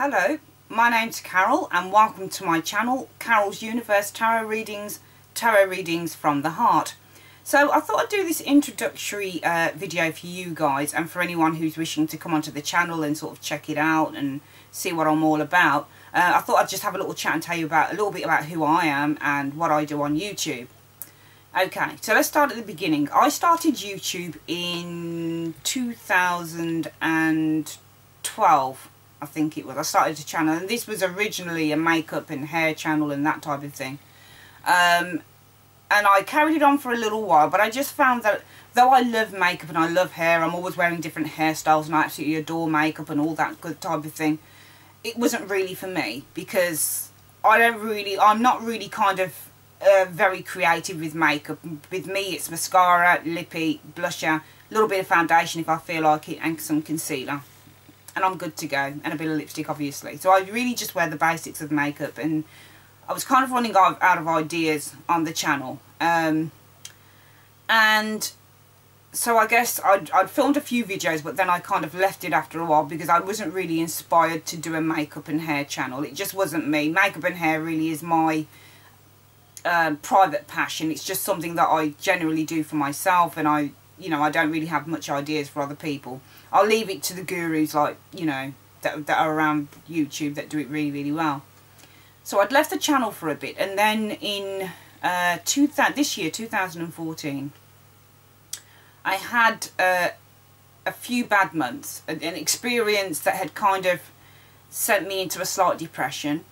Hello, my name's Carol and welcome to my channel, Carol's Universe Tarot Readings from the Heart. So I thought I'd do this introductory video for you guys and for anyone who's wishing to come onto the channel and sort of check it out and see what I'm all about. I thought I'd just have a little chat and tell you a little bit about who I am and what I do on YouTube. Okay, so let's start at the beginning. I started YouTube in 2012. I think it was. I started a channel, and this was originally a makeup and hair channel and that type of thing. And I carried it on for a little while, but I just found that though I love makeup and I love hair, I'm always wearing different hairstyles and I absolutely adore makeup and all that good type of thing. It wasn't really for me because I'm not really kind of very creative with makeup. With me, it's mascara, lippy, blusher, a little bit of foundation if I feel like it, and some concealer. And I'm good to go, and a bit of lipstick obviously. So I really just wear the basics of makeup, and I was kind of running out of ideas on the channel. And so I guess I'd filmed a few videos, but then I kind of left it after a while because I wasn't really inspired to do a makeup and hair channel. It just wasn't me. Makeup and hair really is my private passion. It's just something that I generally do for myself, and I don't really have much ideas for other people. I'll leave it to the gurus that are around YouTube that do it really, really well. So I'd left the channel for a bit, and then in this year, 2014, I had a few bad months, an experience that had kind of sent me into a slight depression.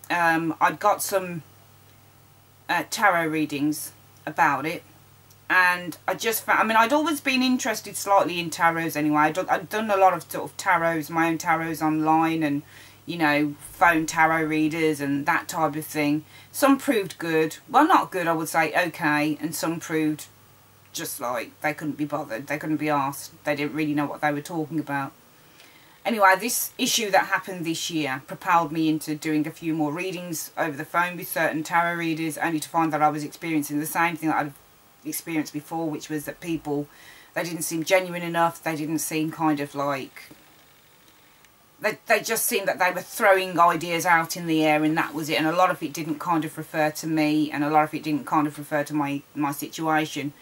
I'd got some tarot readings about it. And I just found, I'd always been interested slightly in tarots anyway. I'd done a lot of sort of tarots, my own tarots online, and, phone tarot readers and that type of thing. Some proved good. Well, not good, I would say, okay. And some proved just like they couldn't be bothered. They couldn't be asked. They didn't really know what they were talking about. Anyway, this issue that happened this year propelled me into doing a few more readings over the phone with certain tarot readers, only to find that I was experiencing the same thing that I'd experienced before, which was that people, they didn't seem genuine enough. They didn't seem kind of like, they just seemed that they were throwing ideas out in the air and that was it, and a lot of it didn't kind of refer to me, and a lot of it didn't kind of refer to my situation.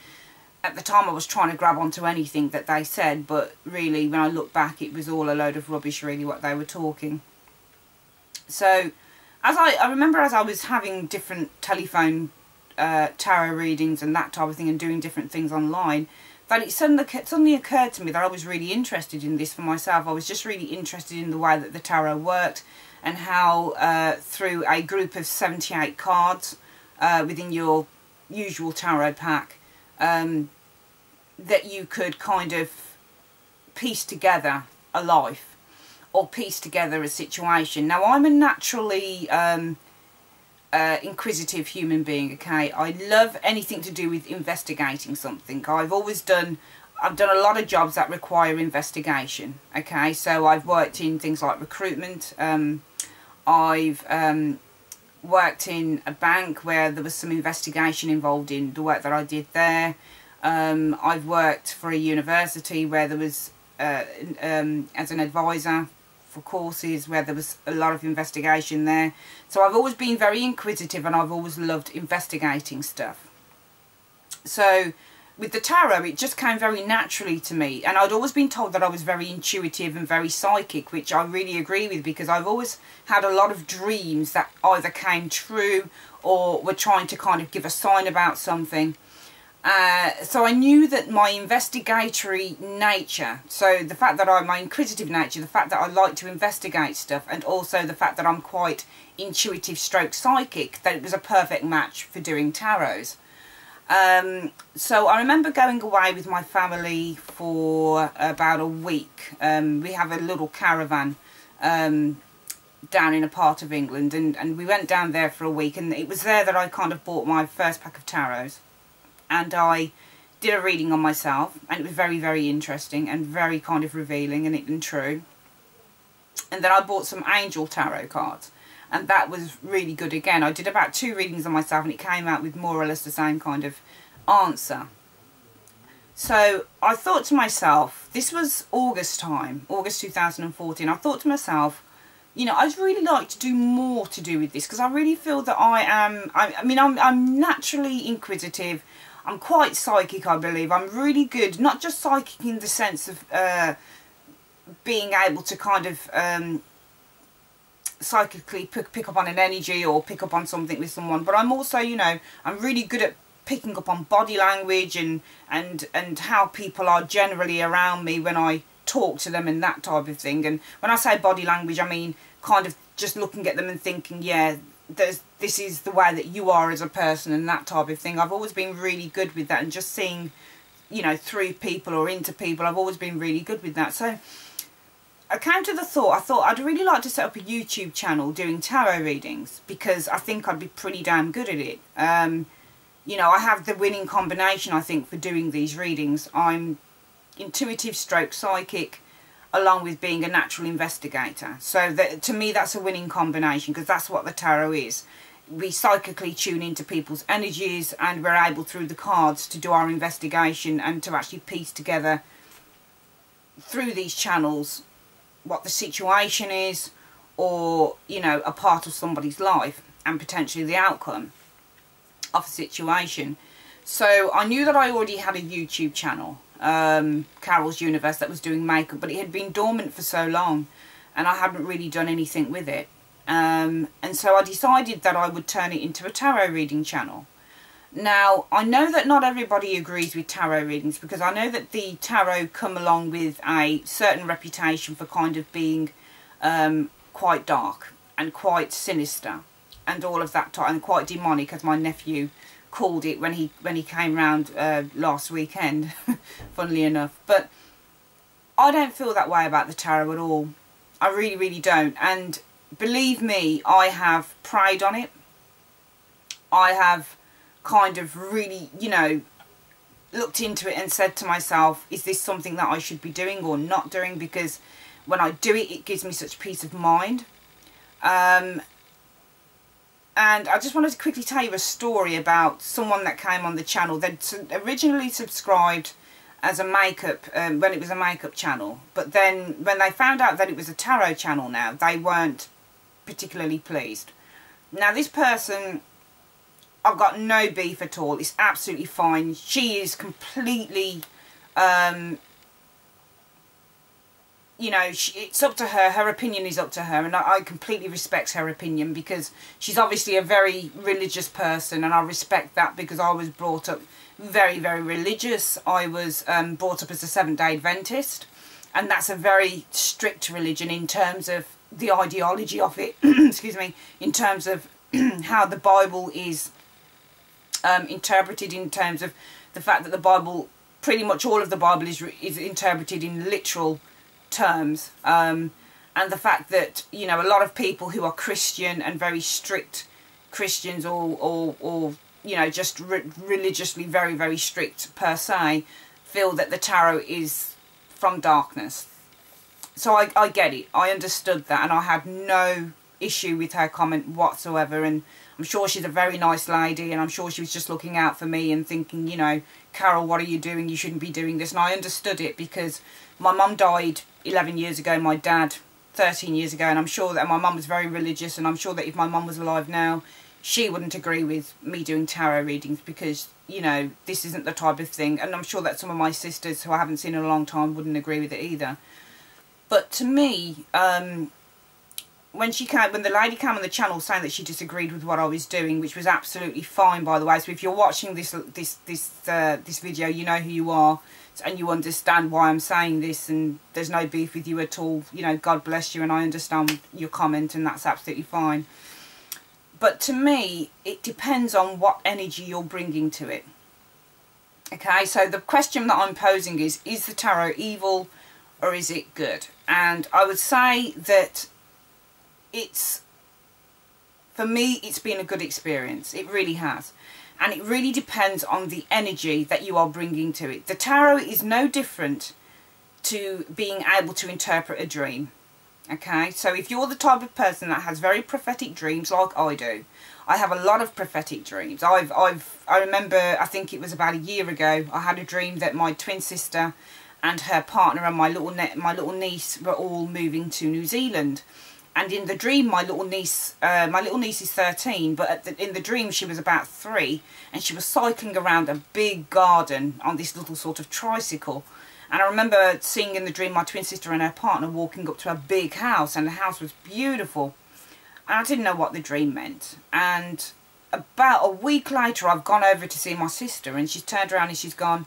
At the time I was trying to grab onto anything that they said, but really when I look back it was all a load of rubbish really what they were talking. So as I remember, as I was having different telephone tarot readings and that type of thing and doing different things online, that it suddenly occurred to me that I was really interested in this for myself. I was just really interested in the way that the tarot worked, and how through a group of 78 cards within your usual tarot pack, that you could kind of piece together a life or piece together a situation. Now I'm a naturally inquisitive human being, okay? I love anything to do with investigating something. I've done a lot of jobs that require investigation, okay? So I've worked in things like recruitment. I've worked in a bank where there was some investigation involved in the work that I did there. I've worked for a university where there was as an advisor for courses where there was a lot of investigation there. So I've always been very inquisitive, and I've always loved investigating stuff. So with the tarot, it just came very naturally to me, and I'd always been told that I was very intuitive and very psychic, which I really agree with, because I've always had a lot of dreams that either came true or were trying to kind of give a sign about something. So I knew that my investigatory nature, so the fact that my inquisitive nature, the fact that I like to investigate stuff, and also the fact that I'm quite intuitive stroke psychic, that it was a perfect match for doing tarots. So I remember going away with my family for about a week. We have a little caravan down in a part of England, and we went down there for a week, and it was there that I kind of bought my first pack of tarots. And I did a reading on myself, and it was very, very interesting and very kind of revealing and true. And then I bought some angel tarot cards, and that was really good again. I did about 2 readings on myself, and it came out with more or less the same kind of answer. So I thought to myself, this was August time, August 2014, I thought to myself, you know, I'd really like to do more to do with this, because I really feel that I'm naturally inquisitive. I'm quite psychic, I believe. I'm really good, not just psychic in the sense of being able to kind of psychically pick up on an energy or pick up on something with someone, but I'm also, you know, I'm really good at picking up on body language and how people are generally around me when I talk to them and that type of thing. And when I say body language, I mean kind of just looking at them and thinking, yeah, this is the way that you are as a person and that type of thing. I've always been really good with that, and just seeing, you know, through people or into people, I've always been really good with that. So I came to the thought, I thought I'd really like to set up a YouTube channel doing tarot readings, because I think I'd be pretty damn good at it. You know, I have the winning combination, I think, for doing these readings. I'm intuitive stroke psychic, along with being a natural investigator. So that, to me, that's a winning combination, because that's what the tarot is. We psychically tune into people's energies, and we're able, through the cards, to do our investigation and to actually piece together through these channels what the situation is, or, you know, a part of somebody's life, and potentially the outcome of a situation. So I knew that I already had a YouTube channel, Carol's Universe, that was doing makeup, but it had been dormant for so long and I hadn't really done anything with it. And so I decided that I would turn it into a tarot reading channel. Now, I know that not everybody agrees with tarot readings, because I know that the tarot come along with a certain reputation for kind of being quite dark and quite sinister and all of that type, and quite demonic, as my nephew called it when he came round last weekend, funnily enough. But I don't feel that way about the tarot at all. I really, really don't. And believe me, I have prayed on it. I have kind of really, you know, looked into it and said to myself, is this something that I should be doing or not doing? Because when I do it, it gives me such peace of mind. And I just wanted to quickly tell you a story about someone that came on the channel. They'd originally subscribed as a makeup, when it was a makeup channel. But then when they found out that it was a tarot channel now, they weren't particularly pleased. Now, this person, I've got no beef at all. It's absolutely fine. She is completely, you know, it's up to her. Her opinion is up to her, and I completely respect her opinion, because she's obviously a very religious person, and I respect that, because I was brought up very, very religious. I was brought up as a Seventh-day Adventist, and that's a very strict religion in terms of the ideology of it, excuse me, in terms of how the Bible is interpreted, in terms of the fact that the Bible, pretty much all of the Bible is interpreted in literal terms, and the fact that, you know, a lot of people who are Christian and very strict Christians, or you know, just religiously very, very strict per se, feel that the tarot is from darkness. So I get it. I understood that, and I had no issue with her comment whatsoever. And I'm sure she's a very nice lady, and I'm sure she was just looking out for me and thinking, you know, Carol, what are you doing? You shouldn't be doing this. And I understood it, because my mum died 11 years ago, my dad 13 years ago, and I'm sure that my mum was very religious, and I'm sure that if my mum was alive now, she wouldn't agree with me doing tarot readings, because, you know, this isn't the type of thing. And I'm sure that some of my sisters, who I haven't seen in a long time, wouldn't agree with it either. But to me, when the lady came on the channel saying that she disagreed with what I was doing, which was absolutely fine, by the way. So if you're watching this video, you know who you are, and you understand why I'm saying this, and there's no beef with you at all. You know, God bless you, and I understand your comment, and that's absolutely fine. But to me, it depends on what energy you're bringing to it. Okay, so the question that I'm posing is the tarot evil or is it good? And I would say that for me, it's been a good experience. It really has. And it really depends on the energy that you are bringing to it. The tarot is no different to being able to interpret a dream. Okay, so if you're the type of person that has very prophetic dreams like I do, I have a lot of prophetic dreams. I remember, I think it was about a year ago, I had a dream that my twin sister and her partner and my little niece were all moving to New Zealand. And in the dream, my little niece is 13, but in the dream she was about 3, and she was cycling around a big garden on this little sort of tricycle. And I remember seeing in the dream my twin sister and her partner walking up to a big house, and the house was beautiful. And I didn't know what the dream meant. And about a week later, I've gone over to see my sister, and she's turned around and she's gone,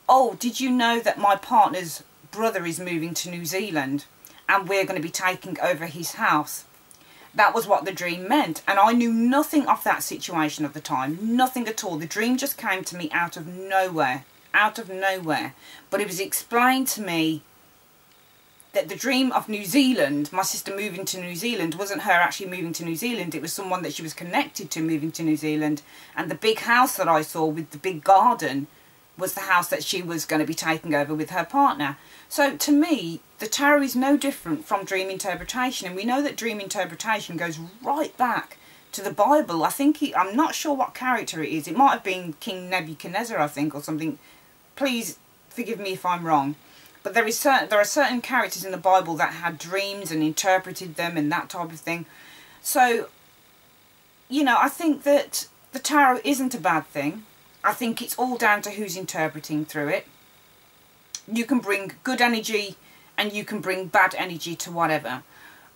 "Oh, did you know that my partner's brother is moving to New Zealand and we're going to be taking over his house?" That was what the dream meant. And I knew nothing of that situation at the time, nothing at all. The dream just came to me out of nowhere. But it was explained to me that the dream of New Zealand, my sister moving to New Zealand, wasn't her actually moving to New Zealand. It was someone that she was connected to moving to New Zealand. And the big house that I saw with the big garden was the house that she was going to be taking over with her partner. So to me, the tarot is no different from dream interpretation. And we know that dream interpretation goes right back to the Bible. I think, I'm not sure what character it is. It might have been King Nebuchadnezzar, I think, or something. Please forgive me if I'm wrong. But there are certain characters in the Bible that had dreams and interpreted them and that type of thing. So, you know, I think that the tarot isn't a bad thing. I think it's all down to who's interpreting through it. You can bring good energy and you can bring bad energy to whatever.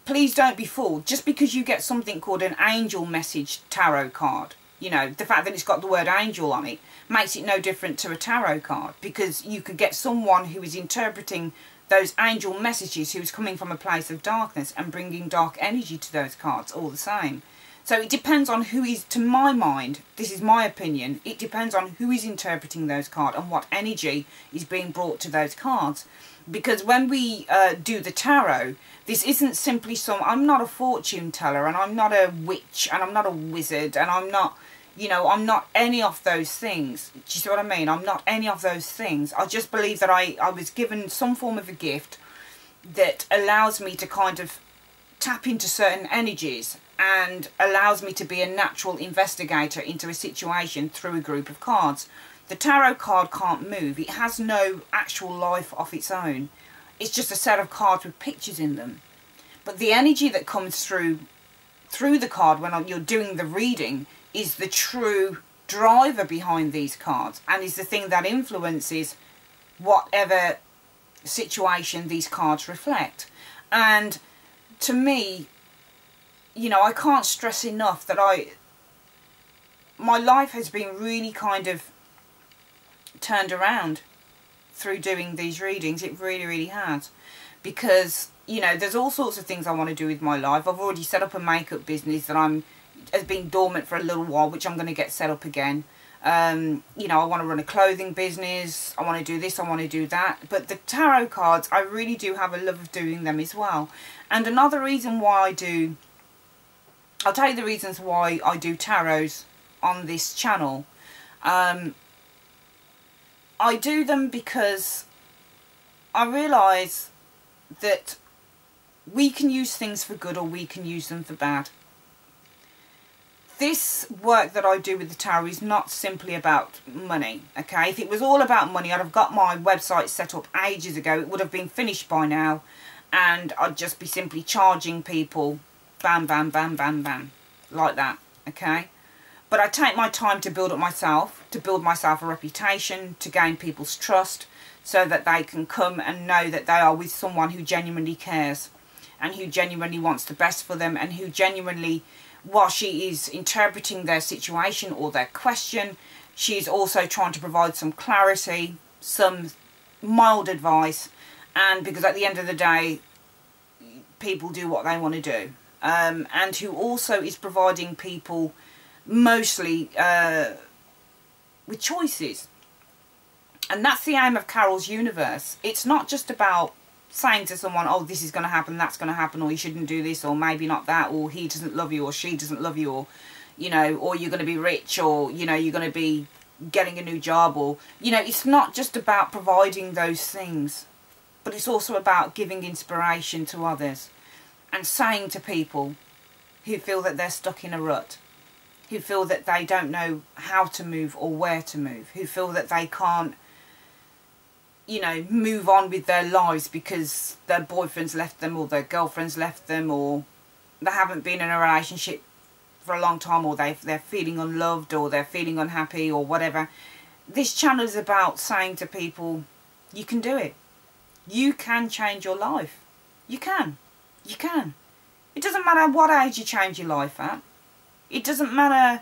Please don't be fooled. Just because you get something called an angel message tarot card, you know, the fact that it's got the word angel on it makes it no different to a tarot card, because you could get someone who is interpreting those angel messages who's coming from a place of darkness and bringing dark energy to those cards all the same. So it depends on who is, to my mind, this is my opinion, it depends on who is interpreting those cards and what energy is being brought to those cards. Because when we do the tarot, this isn't simply I'm not a fortune teller, and I'm not a witch, and I'm not a wizard, and I'm not, you know, I'm not any of those things. Do you see what I mean? I'm not any of those things. I just believe that I was given some form of a gift that allows me to kind of tap into certain energies and allows me to be a natural investigator into a situation through a group of cards. The tarot card can't move. It has no actual life of its own. It's just a set of cards with pictures in them. But the energy that comes through the card when you're doing the reading is the true driver behind these cards, and is the thing that influences whatever situation these cards reflect. And to me, you know, I can't stress enough that my life has been really kind of turned around through doing these readings. It really, really has. Because, you know, there's all sorts of things I want to do with my life. I've already set up a makeup business that has been dormant for a little while, which I'm going to get set up again. You know, I want to run a clothing business. I want to do this, I want to do that. But the tarot cards, I really do have a love of doing them as well. And another reason why I'll tell you the reasons why I do tarots on this channel. I do them because I realise that we can use things for good or we can use them for bad. This work that I do with the tarot is not simply about money, okay? If it was all about money, I'd have got my website set up ages ago. It would have been finished by now, and I'd just be simply charging people, bam, bam, bam, bam, bam, like that, okay? But I take my time to build up myself, to build myself a reputation, to gain people's trust, so that they can come and know that they are with someone who genuinely cares, and who genuinely wants the best for them, and who genuinely, while she is interpreting their situation or their question, she is also trying to provide some clarity, some mild advice, and because at the end of the day, people do what they want to do. And who also is providing people mostly with choices. And that's the aim of Carol's universe. It's not just about saying to someone, oh, this is going to happen, that's going to happen, or you shouldn't do this, or maybe not that, or he doesn't love you, or she doesn't love you, or, you know, or you're going to be rich, or, you know, you're going to be getting a new job, or, you know, it's not just about providing those things, but it's also about giving inspiration to others and saying to people who feel that they're stuck in a rut, who feel that they don't know how to move or where to move, who feel that they can't, you know, move on with their lives because their boyfriends left them or their girlfriends left them, or they haven't been in a relationship for a long time, or they're feeling unloved, or they're feeling unhappy, or whatever. This channel is about saying to people, you can do it. You can change your life. You can. You can. It doesn't matter what age you change your life at. It doesn't matter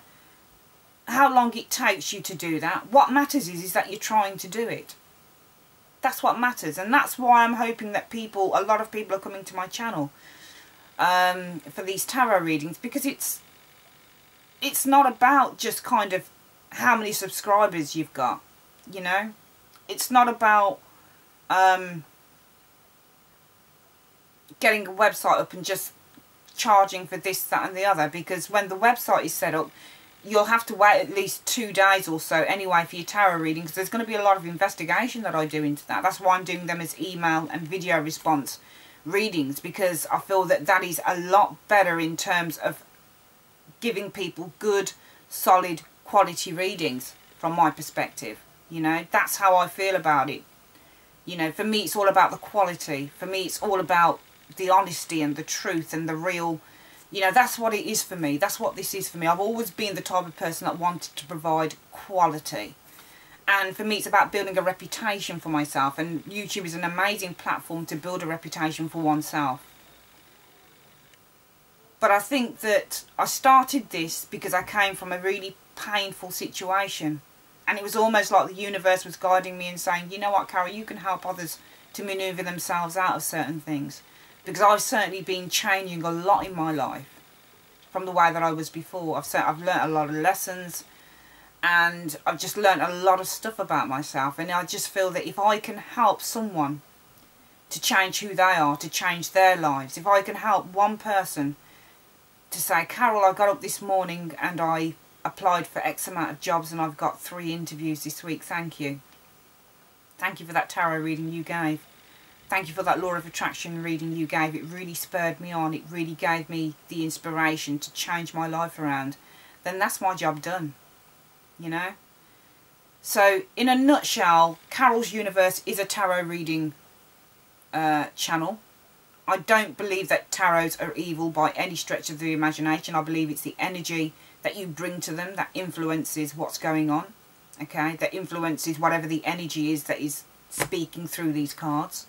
how long it takes you to do that. What matters is that you're trying to do it. That's what matters. And that's why I'm hoping that people, a lot of people are coming to my channel for these tarot readings, because it's not about just kind of how many subscribers you've got, you know. It's not about getting a website up and just charging for this, that and the other, because when the website is set up, you'll have to wait at least 2 days or so anyway for your tarot reading, because there's going to be a lot of investigation that I do into that. That's why I'm doing them as email and video response readings, because I feel that that is a lot better in terms of giving people good, solid, quality readings from my perspective. You know, that's how I feel about it. You know, for me it's all about the quality. For me it's all about the honesty and the truth and the real, you know, that's what it is for me. That's what this is for me. I've always been the type of person that wanted to provide quality. And for me it's about building a reputation for myself, and YouTube is an amazing platform to build a reputation for oneself. But I think that I started this because I came from a really painful situation. And it was almost like the universe was guiding me and saying, you know what, Carol, you can help others to manoeuvre themselves out of certain things. Because I've certainly been changing a lot in my life from the way that I was before. I've learnt a lot of lessons, and I've just learnt a lot of stuff about myself. And I just feel that if I can help someone to change who they are, to change their lives, if I can help one person to say, Carol, I got up this morning and I applied for X amount of jobs and I've got 3 interviews this week, thank you. Thank you for that tarot reading you gave. Thank you for that law of attraction reading you gave. It really spurred me on. It really gave me the inspiration to change my life around. Then that's my job done, you know. So in a nutshell, Carol's Universe is a tarot reading channel. I don't believe that tarots are evil by any stretch of the imagination. I believe it's the energy that you bring to them that influences what's going on. Okay, that influences whatever the energy is that is speaking through these cards.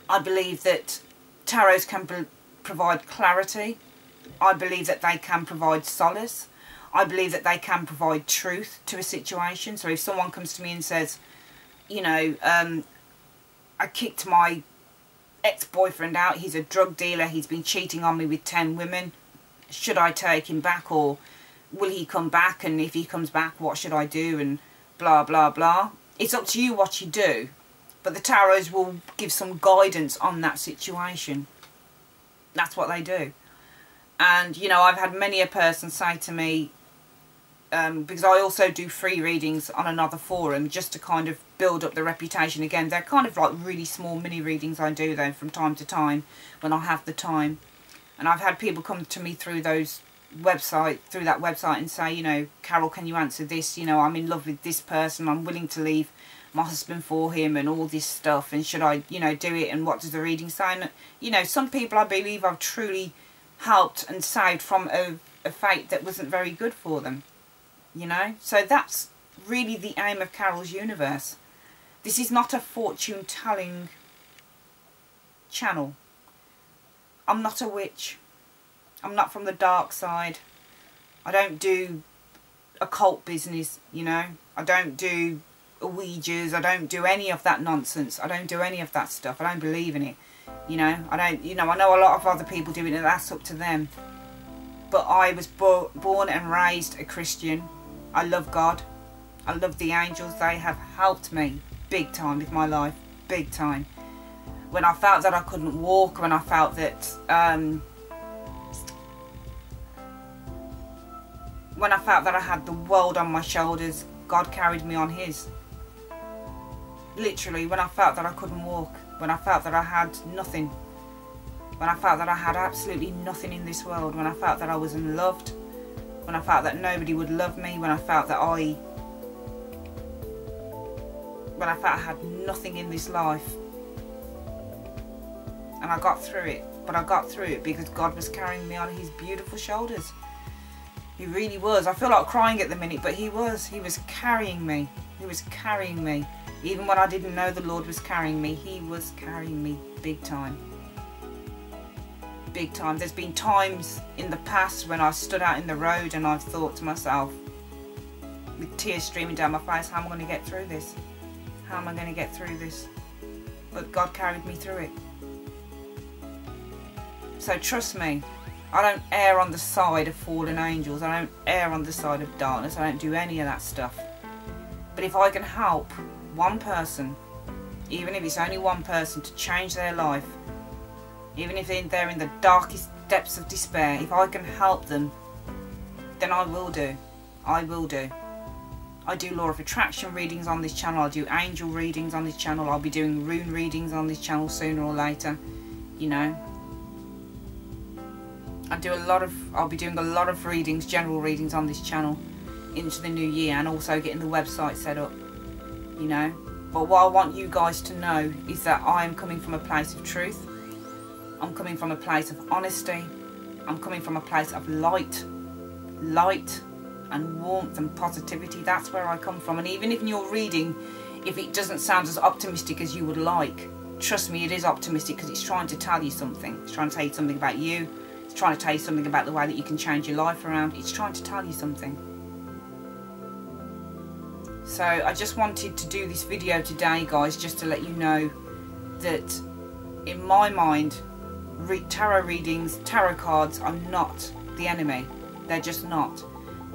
I believe that tarots can provide clarity. I believe that they can provide solace. I believe that they can provide truth to a situation. So if someone comes to me and says, you know, I kicked my ex-boyfriend out, he's a drug dealer, he's been cheating on me with 10 women, should I take him back, or will he come back, and if he comes back what should I do, and blah blah blah. It's up to you what you do, but the tarots will give some guidance on that situation. That's what they do. And you know, I've had many a person say to me, because I also do free readings on another forum just to kind of build up the reputation again. They're kind of like really small mini readings I do though from time to time when I have the time. And I've had people come to me through that website and say, you know, Carol, can you answer this? You know, I'm in love with this person, I'm willing to leave my husband for him and all this stuff, and should I, you know, do it, and what does the reading say? And, you know, some people I believe I've truly helped and saved from a fate that wasn't very good for them. You know, so that's really the aim of Carol's Universe. This is not a fortune telling channel. I'm not a witch. I'm not from the dark side. I don't do occult business, you know. I don't do Ouijas. I don't do any of that nonsense. I don't do any of that stuff. I don't believe in it. You know, I know a lot of other people do it, and that's up to them. But I was born and raised a Christian. I love God. I love the angels. They have helped me big time with my life. Big time. When I felt that I couldn't walk, when I felt that I had the world on my shoulders, God carried me on his. Literally, when I felt that I couldn't walk, when I felt that I had nothing, when I felt that I had absolutely nothing in this world, when I felt that I was unloved, when I felt that nobody would love me, when I felt that I had nothing in this life, and I got through it. but I got through it because God was carrying me on his beautiful shoulders. He really was. I feel like crying at the minute, but he was carrying me. He was carrying me. Even when I didn't know the Lord was carrying me, he was carrying me big time. Big time. There's been times in the past when I stood out in the road and I've thought to myself, with tears streaming down my face, how am I going to get through this? How am I going to get through this? But God carried me through it. So trust me, I don't err on the side of fallen angels. I don't err on the side of darkness. I don't do any of that stuff. But if I can help one person, even if it's only one person, to change their life, even if they're in the darkest depths of despair, if I can help them, then I will do. I will do. I do law of attraction readings on this channel. I do angel readings on this channel. I'll be doing rune readings on this channel sooner or later. You know, I'll be doing a lot of readings, general readings on this channel into the new year, and also getting the website set up, you know. But what I want you guys to know is that I am coming from a place of truth. I'm coming from a place of honesty. I'm coming from a place of light and warmth and positivity. That's where I come from. And even if in your reading, if it doesn't sound as optimistic as you would like, trust me, it is optimistic, because it's trying to tell you something. It's trying to tell you something about you. It's trying to tell you something about the way that you can change your life around. It's trying to tell you something. So I just wanted to do this video today, guys, just to let you know that in my mind, tarot readings, tarot cards are not the enemy. They're just not.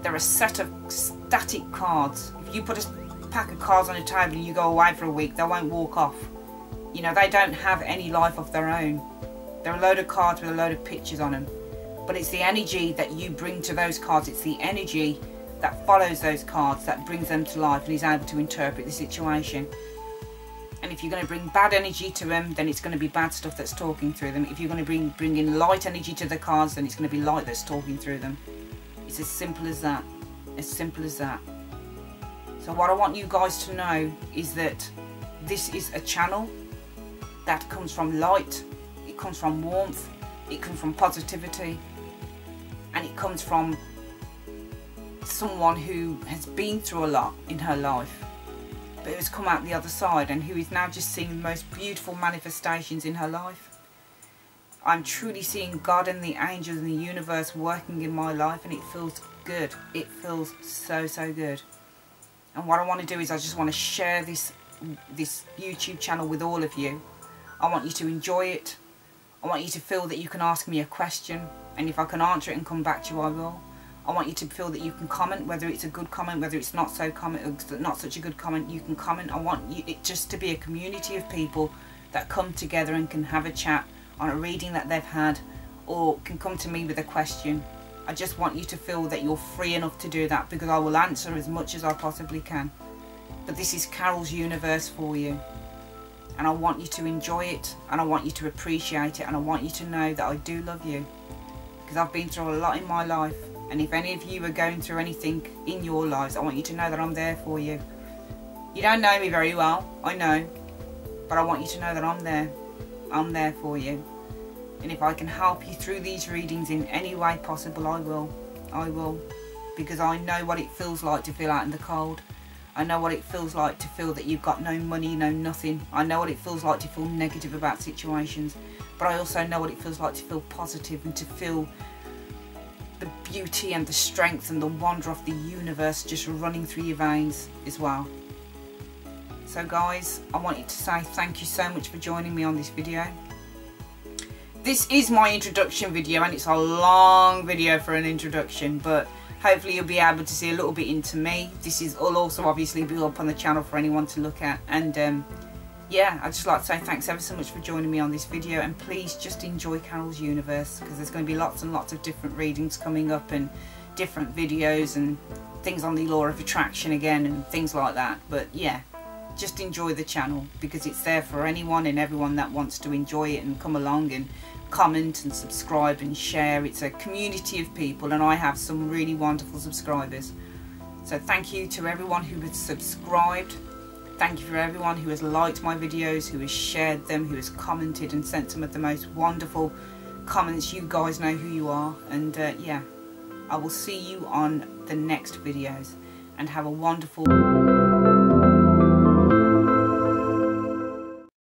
They're a set of static cards. If you put a pack of cards on a table and you go away for a week, they won't walk off. You know, they don't have any life of their own. They're a load of cards with a load of pictures on them. But it's the energy that you bring to those cards. It's the energy that follows those cards that brings them to life and is able to interpret the situation. And if you're going to bring bad energy to them, then it's going to be bad stuff that's talking through them. If you're going to bring in light energy to the cards, then it's going to be light that's talking through them. It's as simple as that. As simple as that. So what I want you guys to know is that this is a channel that comes from light. It comes from warmth. It comes from positivity. And it comes from someone who has been through a lot in her life, but who's come out the other side and who is now just seeing the most beautiful manifestations in her life. I'm truly seeing God and the angels and the universe working in my life, and it feels good. It feels so, so good. And what I want to do is I just want to share this YouTube channel with all of you. I want you to enjoy it. I want you to feel that you can ask me a question, and if I can answer it and come back to you, I will. I want you to feel that you can comment, whether it's a good comment, whether it's not so comment, not such a good comment, you can comment. I want it just to be a community of people that come together and can have a chat on a reading that they've had, or can come to me with a question. I just want you to feel that you're free enough to do that, because I will answer as much as I possibly can. But this is Carol's universe for you. And I want you to enjoy it, and I want you to appreciate it, and I want you to know that I do love you. Because I've been through a lot in my life. And if any of you are going through anything in your lives, I want you to know that I'm there for you. You don't know me very well, I know. But I want you to know that I'm there. I'm there for you. And if I can help you through these readings in any way possible, I will. I will. Because I know what it feels like to feel out in the cold. I know what it feels like to feel that you've got no money, no nothing. I know what it feels like to feel negative about situations. But I also know what it feels like to feel positive and to feel the beauty and the strength and the wonder of the universe just running through your veins as well. So guys, I wanted to say thank you so much for joining me on this video. This is my introduction video, and it's a long video for an introduction, but hopefully you'll be able to see a little bit into me. This is all also obviously be up on the channel for anyone to look at. And yeah, I'd just like to say thanks ever so much for joining me on this video, and please just enjoy Carol's universe, because there's going to be lots and lots of different readings coming up and different videos and things on the law of attraction again and things like that. But yeah, just enjoy the channel, because it's there for anyone and everyone that wants to enjoy it and come along and comment and subscribe and share. It's a community of people, and I have some really wonderful subscribers. So thank you to everyone who has subscribed. Thank you for everyone who has liked my videos, who has shared them, who has commented and sent some of the most wonderful comments. You guys know who you are. And yeah, I will see you on the next videos, and have a wonderful